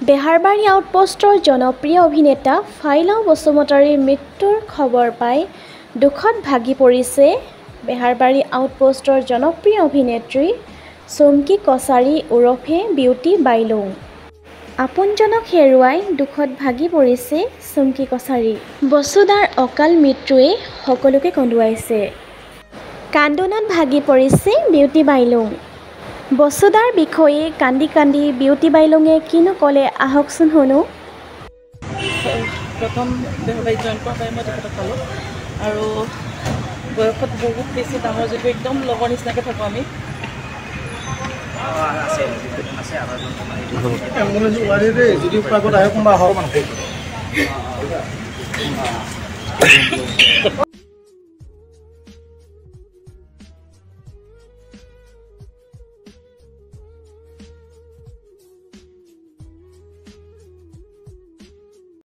বেহাৰবাৰী আউটপোষ্টৰ জনপ্ৰিয় অভিনেতা ফাইলাও বসুমতাৰীৰ মৃত্যুৰ খবৰ পাই দুখত ভাগি পৰিছে বেহাৰবাৰী আউটপোষ্টৰ জনপ্ৰিয় অভিনেত্ৰী চুমকি কছাৰী ওৰফে বিউটি বাইলুং। আপোনজনক হেৰুৱাই দুখত ভাগি পৰিছে চুমকি কছাৰী। বসুদাৰ অকাল মৃত্যুৱে সকলোকে কন্দুৱাইছে। কান্দোনত ভাগি পৰিছে বিউটি বাইলুং। বসুদাৰ বিষয়ে কান্দি কান্দি বিউটি বাইলুঙে কিনো ক'লে আহকচোন শুনো। প্ৰথম বেহাৰবাৰীত জইন কৰা টাইমত তেখেতক পালোঁ আৰু বয়সত বহুত বেছি ডাঙৰ যদিও একদম লগৰ নিচিনাকৈ থাকোঁ আমি। যদি আগত আহে কোনোবা আহক